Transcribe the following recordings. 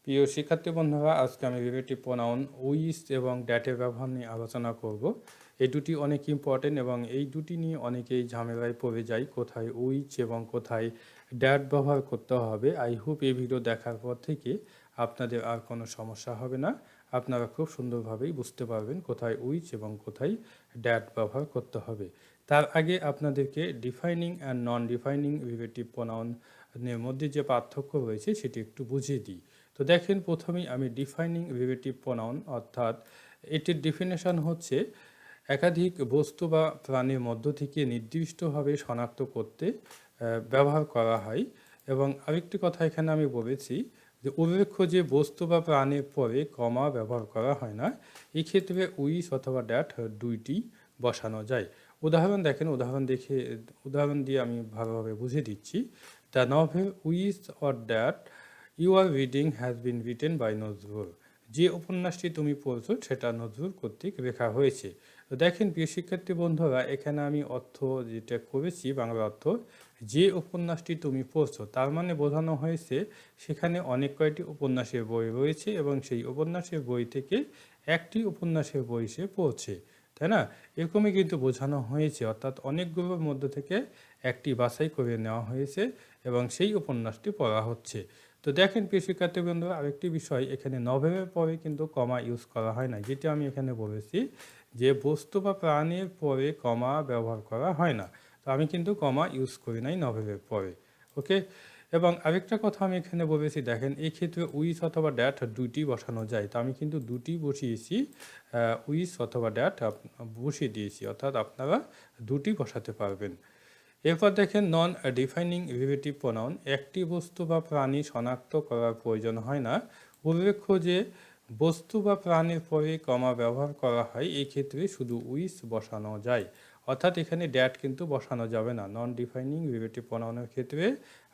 প্রিয় শিক্ষার্থী বন্ধুরা, আজকে আমি রিলেটিভ প্রোনাউন উইস এবং ড্যাটের ব্যবহার নিয়ে আলোচনা করব। এই দুটি অনেক ইম্পর্টেন্ট এবং এই দুটি নিয়ে অনেকেই ঝামেলায় পড়ে যায়, কোথায় উইচ এবং কোথায় ড্যাট ব্যবহার করতে হবে। আই হোপ এই ভিডিও দেখার পর থেকে আপনাদের আর কোনো সমস্যা হবে না। আপনারা খুব সুন্দরভাবেই বুঝতে পারবেন কোথায় উইচ এবং কোথায় ড্যাট ব্যবহার করতে হবে। তার আগে আপনাদেরকে defining and non defining relative প্রোনাউনের মধ্যে যে পার্থক্য রয়েছে সেটি একটু বুঝিয়ে দিই। তো দেখেন, প্রথমেই আমি ডিফাইনিং রিলেটিভ প্রোনাউন অর্থাৎ এটির ডেফিনেশন হচ্ছে একাধিক বস্তু বা প্রাণীর মধ্য থেকে নির্দিষ্টভাবে শনাক্ত করতে ব্যবহার করা হয়। এবং আরেকটি কথা এখানে আমি বলেছি যে উল্লেখ্য যে বস্তু বা প্রাণীর পরে কমা ব্যবহার করা হয় না, এই ক্ষেত্রে উইস অথবা ড্যাট দুইটি বসানো যায়। উদাহরণ দেখেন, উদাহরণ দিয়ে আমি ভালোভাবে বুঝিয়ে দিচ্ছি। The novel which or that you are reading has been written by Nazrul. যে উপন্যাসটি তুমি পড়ছো সেটা নজরুল কর্তৃক লেখা হয়েছে। তো দেখেন প্রিয় শিক্ষার্থী বন্ধুরা, এখানে আমি অর্থ যেটা করেছি, বাংলা অর্থ, যে উপন্যাসটি তুমি পড়ছো তার মানে বোঝানো হয়েছে সেখানে অনেক কয়টি উপন্যাসের বই রয়েছে এবং সেই উপন্যাসের বই থেকে একটি উপন্যাসের বই সে পড়ছে, তাই না? এরকমই কিন্তু বোঝানো হয়েছে, অর্থাৎ অনেকগুলোর মধ্য থেকে একটি বাছাই করে নেওয়া হয়েছে এবং সেই উপন্যাসটি পড়া হচ্ছে। তো দেখেন প্রিয় শিক্ষার্থী বন্ধুরা, আরেকটি বিষয়, এখানে নভেলের পরে কিন্তু কমা ইউজ করা হয় না, যেটি আমি এখানে বলেছি যে বস্তু বা প্রাণীর পরে কমা ব্যবহার করা হয় না। তো আমি কিন্তু কমা ইউজ করি নাই নভেলের পরে। ওকে। এবং আরেকটা কথা আমি এখানে বলেছি, দেখেন এই ক্ষেত্রে উইস অথবা ড্যাট দুইটি বসানো যায়। তো আমি কিন্তু দুটি বসিয়েছি, উইস অথবা ড্যাট বসিয়ে দিয়েছি, অর্থাৎ আপনারা দুটি বসাতে পারবেন। এরপর দেখেন নন ডিফাইনিং রিলেটিভ প্রোনাউন, একটি বস্তু বা প্রাণী শনাক্ত করার প্রয়োজন হয় না। উল্লেখ্য যে বস্তু বা প্রাণীর পরে কমা ব্যবহার করা হয়, এই ক্ষেত্রে শুধু উইস বসানো যায়, অর্থাৎ এখানে ড্যাট কিন্তু বসানো যাবে না। নন ডিফাইনিং রিলেটিভ প্রোনাউনের ক্ষেত্রে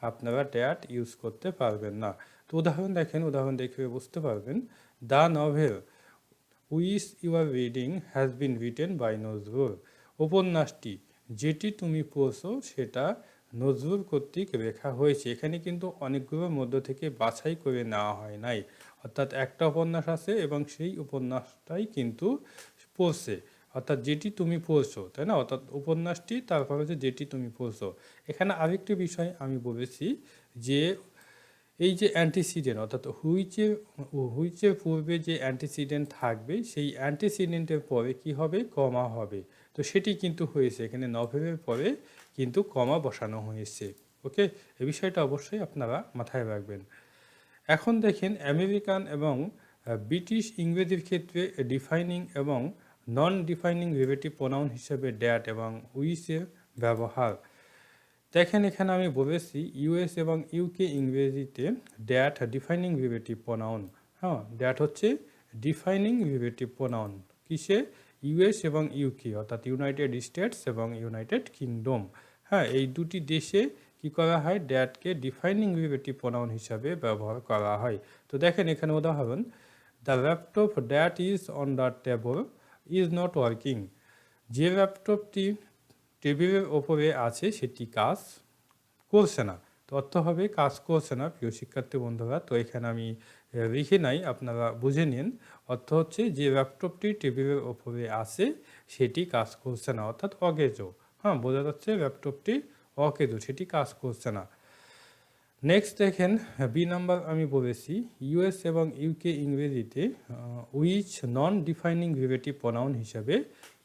আপনারা ড্যাট ইউজ করতে পারবেন না। তো উদাহরণ দেখেন, উদাহরণ দেখে বুঝতে পারবেন। The novel which you are reading has been written by Nazrul. উপন্যাসটি যেটি তুমি পড়ছো সেটা নজরুল কর্তৃক লেখা হয়েছে। এখানে কিন্তু অনেকগুলোর মধ্য থেকে বাছাই করে নেওয়া হয় নাই, অর্থাৎ একটা উপন্যাস আছে এবং সেই উপন্যাসটাই কিন্তু পড়ছে, অর্থাৎ যেটি তুমি পড়ছো, তাই না? অর্থাৎ উপন্যাসটি, তারপর হচ্ছে যেটি তুমি পড়ছো। এখানে আরেকটি বিষয় আমি বলেছি যে এই যে অ্যান্টিসিডেন্ট, অর্থাৎ হুইচের পূর্বে যে অ্যান্টিসিডেন্ট থাকবে সেই অ্যান্টিসিডেন্টের পরে কি হবে? কমা হবে। তো সেটি কিন্তু হয়েছে, এখানে নভেলের পরে কিন্তু কমা বসানো হয়েছে। ওকে, এই বিষয়টা অবশ্যই আপনারা মাথায় রাখবেন। এখন দেখেন আমেরিকান এবং ব্রিটিশ ইংরেজির ক্ষেত্রে ডিফাইনিং এবং নন ডিফাইনিং রিলেটিভ প্রোনাউন হিসেবে ড্যাট এবং উইসের ব্যবহার। দেখেন এখানে আমি বলেছি ইউএস এবং ইউকে ইংরেজিতে ড্যাট ডিফাইনিং রিলেটিভ প্রোনাউন। হ্যাঁ, ড্যাট হচ্ছে ডিফাইনিং রিলেটিভ প্রোনাউন কিসে? ইউএস এবং ইউকে, অর্থাৎ ইউনাইটেড স্টেটস এবং ইউনাইটেড কিংডম। হ্যাঁ, এই দুটি দেশে কি করা হয়? ড্যাটকে ডিফাইনিং রিলেটিভ প্রোনাউন হিসাবে ব্যবহার করা হয়। তো দেখেন এখানে উদাহরণ, the laptop that is on the table is not working. যে ল্যাপটপটি টেবিলের ওপরে আছে সেটি কাজ করছে না। তো অর্থ হবে কাজ করছে না, প্রিয় শিক্ষার্থী বন্ধুরা। তো এখানে আমি লিখে নাই, আপনারা বুঝে নিন। অর্থ হচ্ছে যে ল্যাপটপটি টেবিলের ওপরে আছে সেটি কাজ করছে না, অর্থাৎ অকেজো। হ্যাঁ, বোঝা যাচ্ছে ল্যাপটপটি অকেজো, সেটি কাজ করছে না। নেক্সট দেখেন বি নাম্বার, আমি বলেছি ইউএস এবং ইউকে ইংরেজিতে which non defining relative pronoun হিসাবে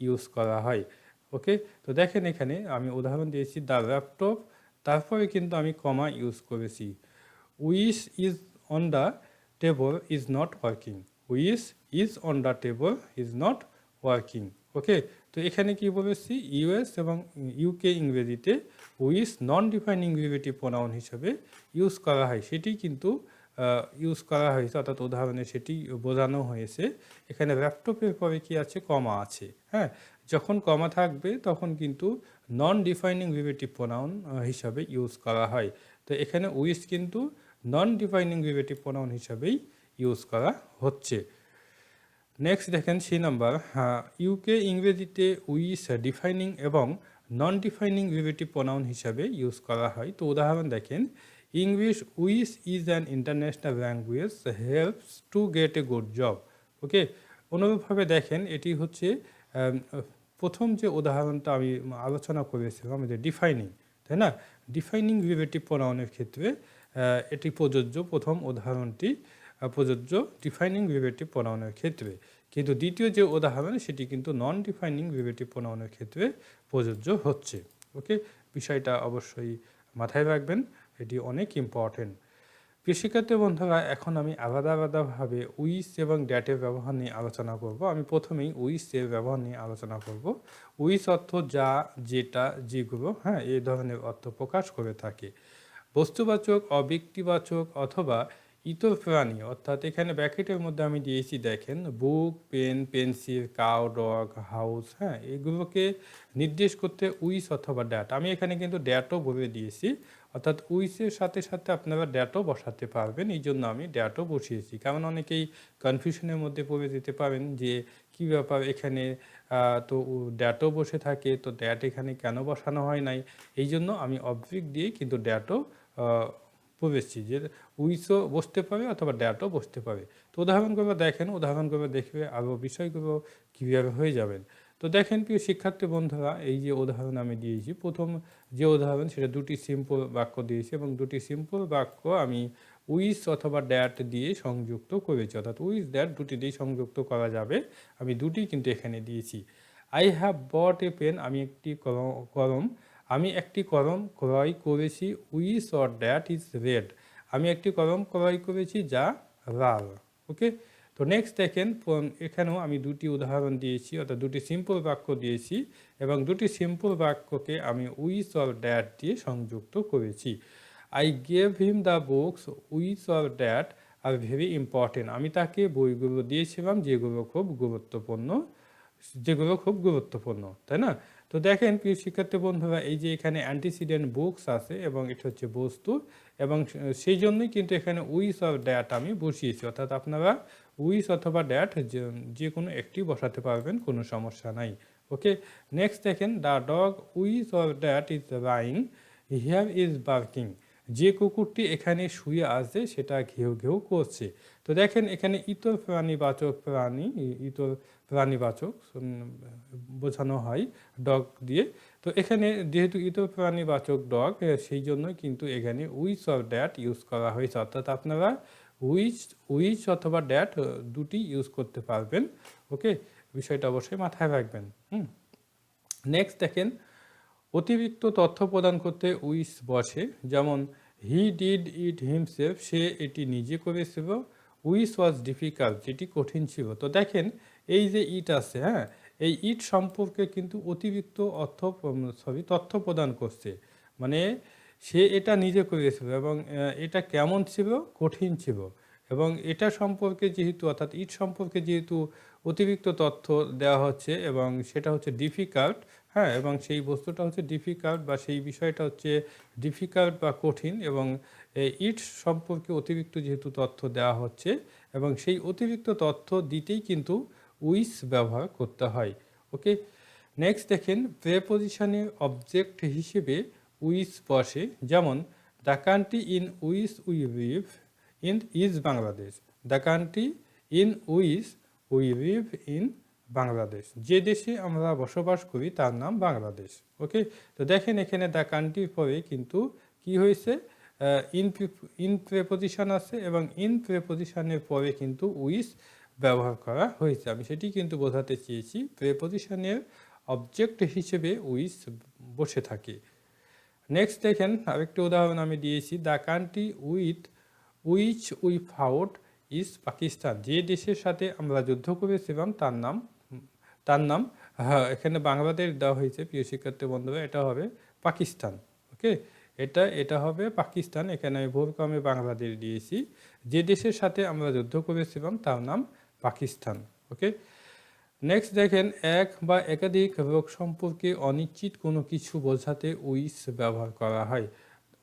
ইউজ করা হয়। ওকে, তো দেখেন এখানে আমি উদাহরণ দিয়েছি দ্য ল্যাপটপ, তারপরে কিন্তু আমি কমা ইউজ করেছি। Which is on the table is not working. Which is on the table is not working. Okay, তো এখানে কি বলেছি? ইউএস এবং ইউকে ইংরেজিতে which non defining relative pronoun হিসেবে ইউজ করা হয়, সেটি কিন্তু ইউজ করা হয়েছে, অর্থাৎ উদাহরণে সেটি বোঝানো হয়েছে। এখানে ল্যাপটপের পরে কি আছে? কমা আছে। হ্যাঁ, যখন কমা থাকবে তখন কিন্তু নন ডিফাইনিং রিলেটিভ প্রোনাউন হিসাবে ইউজ করা হয়। তো এখানে উইচ কিন্তু নন ডিফাইনিং রিলেটিভ প্রোনাউন হিসাবেই ইউজ করা হচ্ছে। নেক্সট দেখেন সি নাম্বার, ইউকে ইংরেজিতে উইস ডিফাইনিং এবং নন ডিফাইনিং রিলেটিভ প্রোনাউন হিসাবে ইউজ করা হয়। তো উদাহরণ দেখেন, English which is an international language helps to get a good job. Okay, অনুরূপভাবে দেখেন এটি হচ্ছে প্রথম যে উদাহরণটা আমি আলোচনা করেছিলাম যে ডিফাইনিং, তাই না? ডিফাইনিং রিলেটিভ প্রোনাউনের ক্ষেত্রে এটি প্রযোজ্য, প্রথম উদাহরণটি প্রযোজ্য ডিফাইনিং রিলেটিভ প্রোনাউনের ক্ষেত্রে, কিন্তু দ্বিতীয় যে উদাহরণ সেটি কিন্তু নন ডিফাইনিং রিলেটিভ প্রোনাউনের ক্ষেত্রে প্রযোজ্য হচ্ছে। ওকে, বিষয়টা অবশ্যই মাথায় রাখবেন, এটি অনেক ইম্পর্টেন্ট। প্রিয় শিক্ষার্থী বন্ধুরা, এখন আমি আলাদা আলাদাভাবে উইস এবং ড্যাটের ব্যবহার নিয়ে আলোচনা করব। আমি প্রথমেই উইস এর ব্যবহার নিয়ে আলোচনা করব। উইস অর্থ যা, যেটা, যেগুলো, হ্যাঁ, এই ধরনের অর্থ প্রকাশ করে থাকে। বস্তুবাচক, অব্যক্তিবাচক অথবা ইতর প্রাণী, অর্থাৎ এখানে ব্র্যাকেটের মধ্যে আমি দিয়েছি দেখেন book, pen, pencil, cow, dog, house, হ্যাঁ, এগুলোকে নির্দেশ করতে উইস অথবা ড্যাট। আমি এখানে কিন্তু ড্যাটও বলে দিয়েছি, অর্থাৎ উইসের সাথে সাথে আপনারা ড্যাটও বসাতে পারবেন, এই জন্য আমি ড্যাটও বসিয়েছি। কারণ অনেকেই কনফিউশনের মধ্যে পড়ে যেতে পারেন যে কী ব্যাপার, এখানে তো ড্যাটও বসে থাকে, তো ড্যাট এখানে কেন বসানো হয় নাই। এই জন্য আমি অবজেক্ট দিয়ে কিন্তু ড্যাটও বলেছি যে উইসও বসতে পারে অথবা ড্যাটও বসতে পারে। তো উদাহরণগুলো দেখেন, উদাহরণগুলো দেখবে আরও বিষয়গুলো কীভাবে হয়ে যাবেন। তো দেখেন প্রিয় শিক্ষার্থী বন্ধুরা, এই যে উদাহরণ আমি দিয়েছি, প্রথম যে উদাহরণ সেটা দুটি সিম্পল বাক্য দিয়েছি এবং দুটি সিম্পল বাক্য আমি উইস অথবা ড্যাট দিয়ে সংযুক্ত করেছি, অর্থাৎ উইস ড্যাট দুটি দিয়ে সংযুক্ত করা যাবে, আমি দুটি কিন্তু এখানে দিয়েছি। I have bought a pen, আমি একটি কলম, আমি একটি কলম ক্রয় করেছি, which or that is red, আমি একটি কলম ক্রয় করেছি যা লাল। ওকে, তো নেক্সট দেখেন এখানেও আমি দুটি উদাহরণ দিয়েছি, অর্থাৎ দুটি সিম্পল বাক্য দিয়েছি এবং দুটি সিম্পল বাক্যকে আমি উইস অর ড্যাট দিয়ে সংযুক্ত করেছি। I gave him the books which or that are very important, আমি তাকে বইগুলো দিয়েছিলাম যেগুলো খুব গুরুত্বপূর্ণ, তাই না? তো দেখেন প্রিয় শিক্ষার্থী বন্ধুরা, এই যে এখানে অ্যান্টিসিডেন্ট বুকস আছে এবং এটা হচ্ছে বস্তু, এবং সেই জন্যই কিন্তু এখানে উইস অর ড্যাট আমি বসিয়েছি, অর্থাৎ আপনারা উইস অথবা ড্যাট যে কোনো একটি বসাতে পারবেন, কোনো সমস্যা নাই। ওকে, নেক্সট দেখেন the dog which or that is lying here is barking, যে কুকুরটি এখানে শুয়ে আছে সেটা ঘেউ ঘেউ করছে। তো দেখেন এখানে ইতর প্রাণীবাচক বোঝানো হয় ডগ দিয়ে। তো এখানে যেহেতু ইতর প্রাণীবাচক ডগ, সেই জন্যই কিন্তু এখানে উইচ অর ড্যাট ইউজ করা হয়েছে, অর্থাৎ আপনারা উইচ অথবা ড্যাট দুটি ইউজ করতে পারবেন। ওকে, বিষয়টা অবশ্যই মাথায় রাখবেন। নেক্সট দেখেন অতিরিক্ত তথ্য প্রদান করতে উইস বসে, যেমন হি ডিড ইট হিমসেলফ, সে এটি নিজে করেছিল, উইস ওয়াজ ডিফিকাল্ট, যেটি কঠিন ছিল। তো দেখেন এই যে ইট আছে, হ্যাঁ, এই ইট সম্পর্কে কিন্তু অতিরিক্ত তথ্য প্রদান করছে, মানে সে এটা নিজে করেছিল এবং এটা কেমন ছিল, কঠিন ছিল, এবং এটা সম্পর্কে যেহেতু, অর্থাৎ ইট সম্পর্কে যেহেতু অতিরিক্ত তথ্য দেওয়া হচ্ছে এবং সেটা হচ্ছে ডিফিকাল্ট, হ্যাঁ, এবং সেই বস্তুটা হচ্ছে ডিফিকাল্ট বা সেই বিষয়টা হচ্ছে ডিফিকাল্ট বা কঠিন, এবং ইট সম্পর্কে অতিরিক্ত যেহেতু তথ্য দেওয়া হচ্ছে এবং সেই অতিরিক্ত তথ্য দিতেই কিন্তু উইস ব্যবহার করতে হয়। ওকে, নেক্সট দেখেন প্রেপোজিশনের অবজেক্ট হিসেবে উইস বসে, যেমন the country in which we live is Bangladesh, the country in we live in Bangladesh, যে দেশে আমরা বসবাস করি তার নাম বাংলাদেশ। ওকে, তো দেখেন এখানে দ্য কান্ট্রির পরে কিন্তু কি হয়েছে, ইন প্রেপোজিশন আছে এবং ইন প্রেপোজিশনের পরে কিন্তু উইস ব্যবহার করা হয়েছে, আমি সেটি কিন্তু বোঝাতে চেয়েছি, প্রেপোজিশনের অবজেক্ট হিসেবে উইস বসে থাকে। নেক্সট দেখেন আরেকটি উদাহরণ আমি দিয়েছি, the country which we fought is Pakistan, যে দেশের সাথে আমরা যুদ্ধ করেছিলাম তার নাম হ্যাঁ, এখানে বাংলাদেশ দেওয়া হয়েছে প্রিয় শিক্ষার্থী বন্ধুরা, এটা হবে পাকিস্তান। ওকে, এটা হবে পাকিস্তান, এখানে আমি ভুলক্রমে বাংলাদেশ দিয়েছি, যে দেশের সাথে আমরা যুদ্ধ করেছিলাম তার নাম পাকিস্তান। ওকে, নেক্সট দেখেন এক বা একাধিক রোগ সম্পর্কে অনিশ্চিত কোনো কিছু বোঝাতে উইস ব্যবহার করা হয়।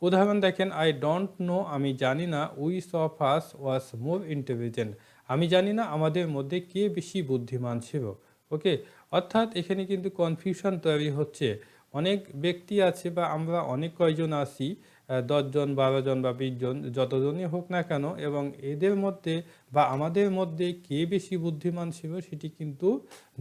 উদাহরণ দেখেন আই ডোন্ট নো, আমি জানি না, which of us was more intelligent, আমি জানি না আমাদের মধ্যে কে বেশি বুদ্ধিমান ছিল। ওকে, অর্থাৎ এখানে কিন্তু কনফিউশন তৈরি হচ্ছে, অনেক ব্যক্তি আছে বা আমরা অনেক কয়জন আছি 10 জন 12 জন বা 20 জন যতজনই হোক না কেন, এবং এদের মধ্যে বা আমাদের মধ্যে কে বেশি বুদ্ধিমান ছিল সেটি কিন্তু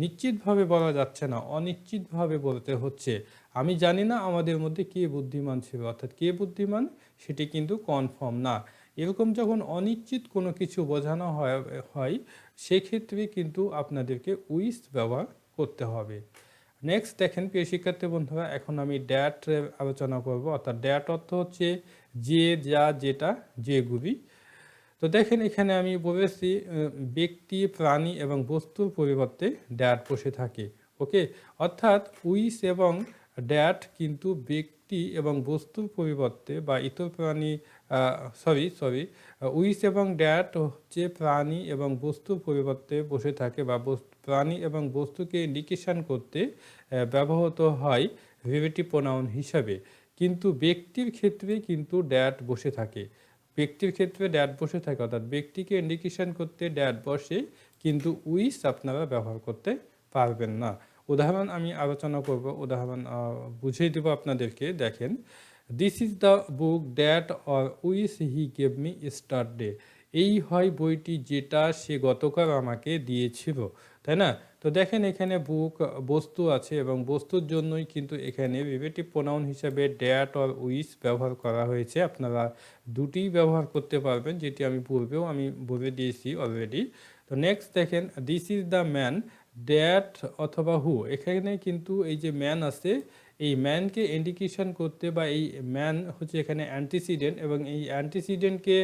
নিশ্চিতভাবে বলা যাচ্ছে না, অনিশ্চিতভাবে বলতে হচ্ছে। আমি জানি না আমাদের মধ্যে কে বুদ্ধিমান ছিল, অর্থাৎ কে বুদ্ধিমান সেটি কিন্তু কনফার্ম না। এরকম যখন অনিশ্চিত কোনো কিছু বোঝানো হয় সেক্ষেত্রে কিন্তু আপনাদেরকে উইস ব্যবহার করতে হবে। নেক্সট দেখেন প্রিয় শিক্ষার্থী বন্ধুরা, এখন আমি ড্যাট আলোচনা করব, অর্থাৎ ড্যাট অর্থ হচ্ছে যে, যা, যেটা, যেগুলি। তো দেখেন এখানে আমি বলেছি ব্যক্তি, প্রাণী এবং বস্তুর পরিবর্তে ড্যাট বসে থাকে। ওকে, অর্থাৎ উইস এবং ড্যাট কিন্তু ব্যক্তি এবং বস্তুর পরিবর্তে বা ইতর প্রাণী, সরি উইস এবং ড্যাট হচ্ছে প্রাণী এবং বস্তুর পরিবর্তে বসে থাকে বা প্রাণী এবং বস্তুকে ইন্ডিকেশন করতে ব্যবহৃত হয় রিলেটিভ প্রোনাউন হিসাবে। কিন্তু ব্যক্তির ক্ষেত্রে কিন্তু ড্যাট বসে থাকে, ব্যক্তির ক্ষেত্রে ড্যাট বসে থাকে, অর্থাৎ ব্যক্তিকে ইন্ডিকেশন করতে ড্যাট বসে, কিন্তু উইস আপনারা ব্যবহার করতে পারবেন না। উদাহরণ আমি আলোচনা করব, উদাহরণ বুঝিয়ে দেব আপনাদেরকে। দেখেন, this is the book that or which he gave me yesterday. এই হয় বইটি যেটা সে গতকাল আমাকে দিয়েছিল, তাই না? তো দেখেন এখানে বুক বস্তু আছে এবং বস্তুর জন্যই কিন্তু এখানে রিলেটিভ প্রোনাউন হিসাবে ড্যাট অর উইস ব্যবহার করা হয়েছে। আপনারা দুটিই ব্যবহার করতে পারবেন, যেটি আমি পূর্বেও বলে দিয়েছি অলরেডি। তো নেক্সট দেখেন, this is the man that অথবা হু। এখানে কিন্তু এই যে ম্যান আছে, এই ম্যানকে ইন্ডিকেশন করতে বা এই ম্যান হচ্ছে এখানে অ্যান্টিসিডেন্ট, এবং এই অ্যান্টিসিডেন্টকে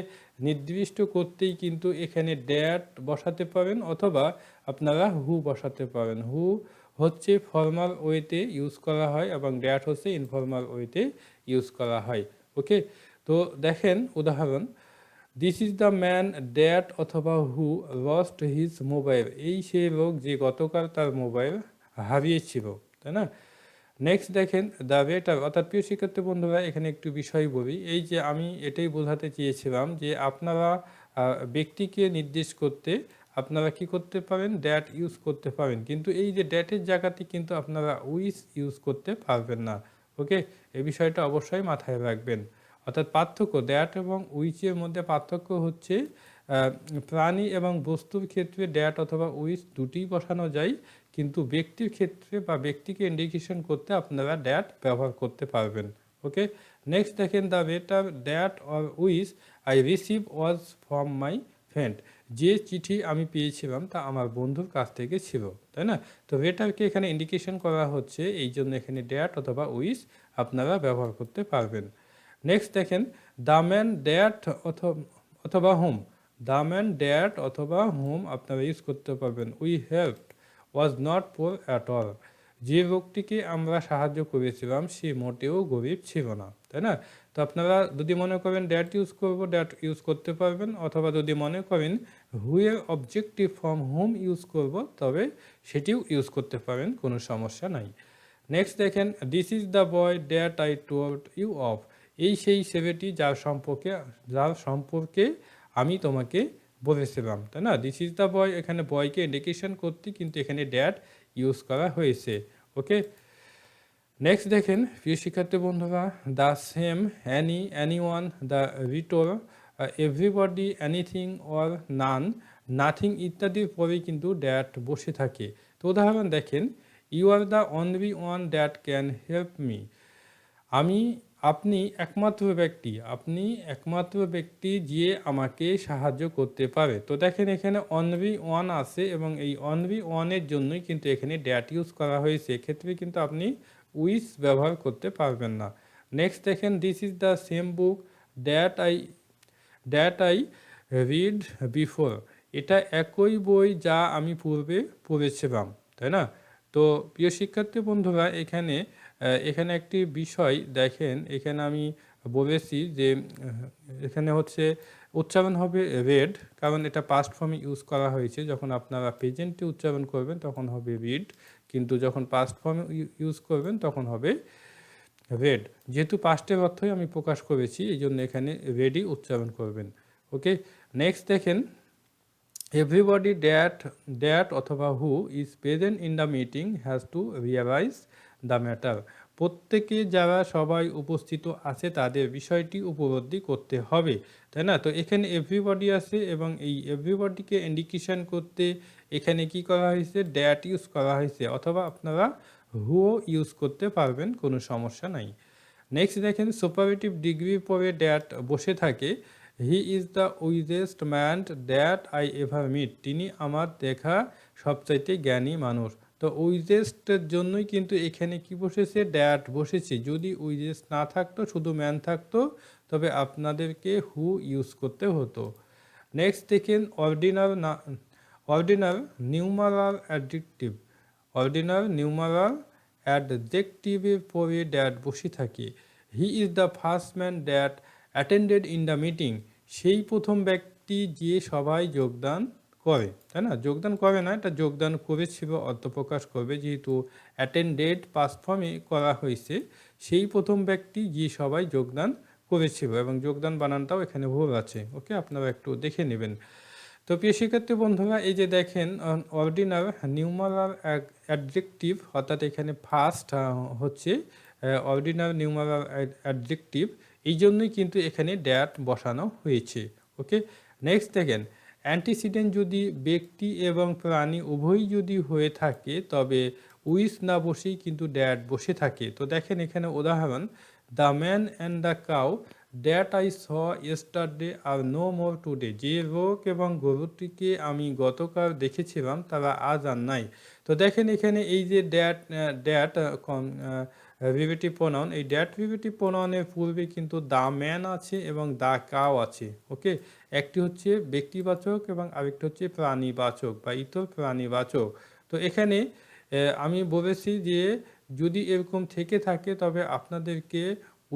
নির্দিষ্ট করতেই কিন্তু এখানে ড্যাট বসাতে পারেন অথবা আপনারা হু বসাতে পারেন। হু হচ্ছে ফর্মাল ওয়েতে ইউজ করা হয় এবং ড্যাট হচ্ছে ইনফর্মাল ওয়েতে ইউজ করা হয়। ওকে, তো দেখেন উদাহরণ, this is the man that অথবা হু লস্ট হিজ মোবাইল। এই সেই লোক যে গতকাল তার মোবাইল হারিয়েছিল, তাই না? নেক্সট দেখেন, দ্য ওয়েটার, অর্থাৎ প্রিয় শিক্ষার্থী বন্ধুরা এখানে একটু বিষয় বলি। এই যে আমি এটাই বোঝাতে চেয়েছিলাম যে আপনারা ব্যক্তিকে নির্দেশ করতে আপনারা কি করতে পারেন, ড্যাট ইউজ করতে পারেন, কিন্তু এই যে ড্যাটের জায়গাতে কিন্তু আপনারা উইস ইউজ করতে পারবেন না। ওকে, এই বিষয়টা অবশ্যই মাথায় রাখবেন। অর্থাৎ পার্থক্য ড্যাট এবং উইচের মধ্যে পার্থক্য হচ্ছে প্রাণী এবং বস্তুর ক্ষেত্রে ড্যাট অথবা উইচ দুটিই বসানো যায়, কিন্তু ব্যক্তির ক্ষেত্রে বা ব্যক্তিকে ইন্ডিকেশন করতে আপনারা ড্যাট ব্যবহার করতে পারবেন। ওকে, নেক্সট দেখেন, the letter that or which I receive was from my friend. যে চিঠি আমি পেয়েছিলাম তা আমার বন্ধুর কাছ থেকে ছিল, তাই না? তো লেটারকে এখানে ইন্ডিকেশন করা হচ্ছে, এই জন্য এখানে ড্যাট অথবা উইচ আপনারা ব্যবহার করতে পারবেন। নেক্সট দেখেন, দ্য ম্যান ড্যাট অথবা হোম। দ্য ম্যান ড্যাট অথবা হোম আপনারা ইউজ করতে পারবেন। We helped was not poor at all. যে ব্যক্তিকে আমরা সাহায্য করেছিলাম সে মোটেও গরিব ছিল না, তাই না? তো আপনারা যদি মনে করেন ড্যাট ইউজ করব, ড্যাট ইউজ করতে পারবেন, অথবা যদি মনে করেন হুয়ের অবজেক্টিভ ফ্রম হোম ইউজ করব, তবে সেটিও ইউজ করতে পারেন, কোনো সমস্যা নাই। নেক্সট দেখেন, this is the boy that I told you of. এই সেই ছেলেটি যার সম্পর্কে আমি তোমাকে বলেছিলাম, তাই না? দিস ইজ দ্য বয়, এখানে বয়কে ইন্ডিকেশন করতে কিন্তু এখানে ড্যাট ইউজ করা হয়েছে। ওকে, নেক্সট দেখেন প্রিয় শিক্ষার্থী বন্ধুরা, the same, anyone, the রিটোর, everybody, anything or none, nothing ইত্যাদির পরেই কিন্তু ড্যাট বসে থাকে। তো উদাহরণ দেখেন, you are the only one that can help me. আপনি একমাত্র ব্যক্তি যে আমাকে সাহায্য করতে পারে। তো দেখেন এখানে অনলি ওয়ান আছে এবং এই অনলি ওয়ানের জন্যই কিন্তু এখানে ড্যাট ইউজ করা হয়েছে, এক্ষেত্রে কিন্তু আপনি উইস ব্যবহার করতে পারবেন না। নেক্সট দেখেন, this is the same book that I read before. এটা একই বই যা আমি পূর্বে পড়েছিলাম, তাই না? তো প্রিয় শিক্ষার্থী বন্ধুরা এখানে একটি বিষয় দেখেন, এখানে আমি বলেছি যে এখানে হচ্ছে উচ্চারণ হবে রেড, কারণ এটা পাস্ট ফর্মে ইউজ করা হয়েছে। যখন আপনারা প্রেজেন্টে উচ্চারণ করবেন তখন হবে রিড, কিন্তু যখন পাস্ট ফর্মে ইউজ করবেন তখন হবে রেড। যেহেতু পাস্টের অর্থই আমি প্রকাশ করেছি, এই জন্য এখানে রেডই উচ্চারণ করবেন। ওকে, নেক্সট দেখেন, এভরিবডি দ্যাট অথবা who is present in the meeting has to realise the matter. প্রত্যেকে যারা সবাই উপস্থিত আছে তাদের বিষয়টি উপলব্ধি করতে হবে, তাই না? তো এখানে এভরিবডি আছে এবং এই এভরিবডিকে ইন্ডিকেশন করতে এখানে কি করা হয়েছে, দ্যাট ইউজ করা হয়েছে, অথবা আপনারা হুও ইউজ করতে পারবেন, কোনো সমস্যা নাই। নেক্সট দেখেন, সুপারলেটিভ ডিগ্রির পরে দ্যাট বসে থাকে। He is the wisest man that I ever meet, তিনি আমার দেখা সবচাইতে জ্ঞানী মানুষ। তো উইজেস্টের জন্যই কিন্তু এখানে কি বসেছে, দ্যাট বসেছে। যদি উইজেস্ট না থাকতো, শুধু ম্যান থাকতো, তবে আপনাদেরকে হু ইউজ করতে হতো। নেক্সট দেখেন, অর্ডিনার নিউমারাল অ্যাডজেক্টিভ। অর্ডিনার নিউমারাল অ্যাডজেক্টিভের পরে দ্যাট বসে থাকে। He is the first man that attended in the meeting, সেই প্রথম ব্যক্তি যে সভায় যোগদান করে, তাই না? যোগদান করে না, এটা যোগদান করেছিল অর্থ প্রকাশ করবে, যেহেতু অ্যাটেন্ডেড পাস্ট ফর্মে করা হয়েছে। সেই প্রথম ব্যক্তি যে সভায় যোগদান করেছিল, এবং যোগদান বানানটাও এখানে ভুল আছে, ওকে, আপনারা একটু দেখে নেবেন। তো প্রিয় শিক্ষার্থী বন্ধুরা, এই যে দেখেন, অর্ডিনার নিউমারাল অ্যাডজেক্টিভ, অর্থাৎ এখানে ফার্স্ট হচ্ছে অর্ডিনার নিউমারাল অ্যাডজেক্টিভ, এই জন্যই কিন্তু এখানে দ্যাট বসানো হয়েছে, ওকে। নেক্সট দেখেন, অ্যান্টিসিডেন্ট যদি ব্যক্তি এবং প্রাণী উভয়ই যদি হয়ে থাকে, তবে উইস না বসেই কিন্তু দ্যাট বসে থাকে। তো দেখেন এখানে উদাহরণ, the man and the cow that I saw yesterday are no more today, যে লোক এবং গরুটিকে আমি গতকাল দেখেছিলাম তারা আজ আর নাই। তো দেখেন এখানে এই যে দ্যাট রিলেটিভ প্রোনাউন, এই দ্যাট রিলেটিভ প্রোনাউনের পূর্বে কিন্তু দ্য ম্যান আছে এবং দ্য কাউ আছে, ওকে। একটি হচ্ছে ব্যক্তিবাচক এবং আরেকটি হচ্ছে প্রাণীবাচক বা ইতর প্রাণীবাচক। তো এখানে আমি বলেছি যে যদি এরকম থেকে থাকে, তবে আপনাদেরকে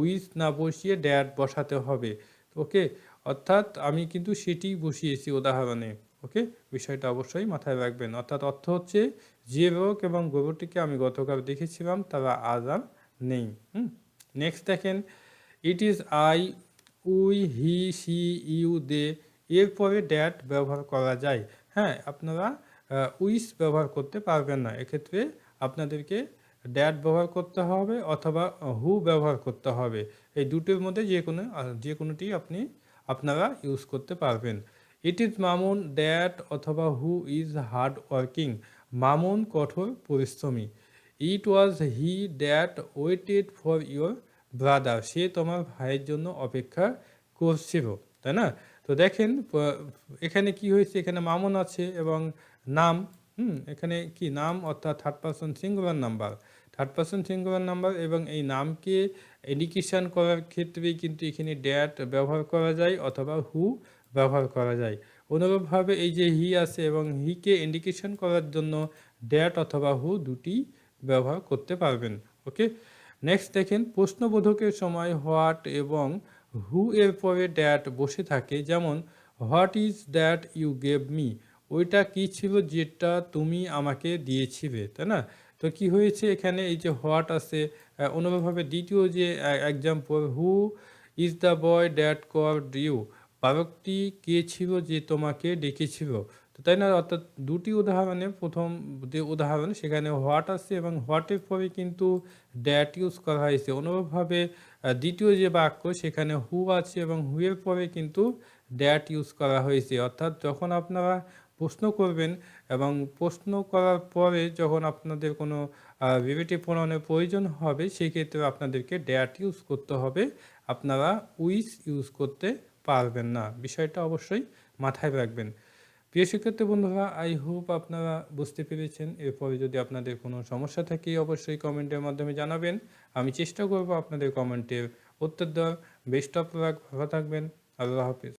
উইথ না বসিয়ে ড্যাট বসাতে হবে, ওকে। অর্থাৎ আমি কিন্তু সেটি বসিয়েছি উদাহরণে, ওকে। বিষয়টা অবশ্যই মাথায় রাখবেন। অর্থাৎ অর্থ হচ্ছে, যে লোক এবং গরুটিকে আমি গতকাল দেখেছিলাম তারা আজ আর নেই। নেক্সট দেখেন, it is I, we, he, she, you, they, এরপরে ড্যাট ব্যবহার করা যায়। হ্যাঁ, আপনারা উইস ব্যবহার করতে পারবেন না, এক্ষেত্রে আপনাদেরকে ড্যাট ব্যবহার করতে হবে অথবা হু ব্যবহার করতে হবে। এই দুটোর মধ্যে যে কোনোটি আপনারা ইউজ করতে পারবেন। ইট ইজ মামুন দ্যাট অথবা who is hard working, Mamun কঠোর পরিশ্রমী। It was he that waited for your brother, সে তোমার ভাইয়ের জন্য অপেক্ষা করছিল, তাই না? তো দেখেন এখানে কি হয়েছে, এখানে মামুন আছে এবং নাম, এখানে কি নাম, অর্থাৎ থার্ড পারসন সিঙ্গুলার নাম্বার, এবং এই নামকে ইন্ডিকেশন করার ক্ষেত্রে কিন্তু এখানে ড্যাট ব্যবহার করা যায় অথবা হু ব্যবহার করা যায়। অনুরূপভাবে এই যে হি আছে এবং হিকে ইন্ডিকেশন করার জন্য ড্যাট অথবা হু দুটি ব্যবহার করতে পারবেন, ওকে। নেক্সট দেখেন, প্রশ্নবোধকের সময় হোয়াট এবং হু এর পরে ড্যাট বসে থাকে, যেমন what is that you gave me, ওইটা কি ছিল যেটা তুমি আমাকে দিয়েছিলে, তাই না? তো কি হয়েছে এখানে, এই যে হোয়াট আছে, অনুরূপভাবে দ্বিতীয় যে example, who is the boy that called you, বালকটি কে ছিল যে তোমাকে ডেকেছিল, তো তাই না? অর্থাৎ দুটি উদাহরণে, প্রথম যে উদাহরণ সেখানে হোয়াট আছে এবং হোয়াটের পরে কিন্তু দ্যাট ইউজ করা হয়েছে। অনুরূপভাবে দ্বিতীয় যে বাক্য সেখানে হু আছে এবং হুয়ের পরে কিন্তু দ্যাট ইউজ করা হয়েছে। অর্থাৎ যখন আপনারা প্রশ্ন করবেন এবং প্রশ্ন করার পরে যখন আপনাদের কোনো রিলেটিভ প্রোনাউনের প্রয়োজন হবে, সেই ক্ষেত্রে আপনাদেরকে দ্যাট ইউজ করতে হবে, আপনারা উইস ইউজ করতে পারবেন না। বিষয়টা অবশ্যই মাথায় রাখবেন। প্রিয় শিক্ষার্থী বন্ধুরা, আই হোপ আপনারা বুঝতে পেরেছেন। এরপরে যদি আপনাদের কোনো সমস্যা থাকে অবশ্যই কমেন্টের মাধ্যমে জানাবেন, আমি চেষ্টা করব আপনাদের কমেন্টের উত্তর দেওয়ার। বেস্ট অফ লাক, ভালো থাকবেন, আল্লাহ হাফিজ।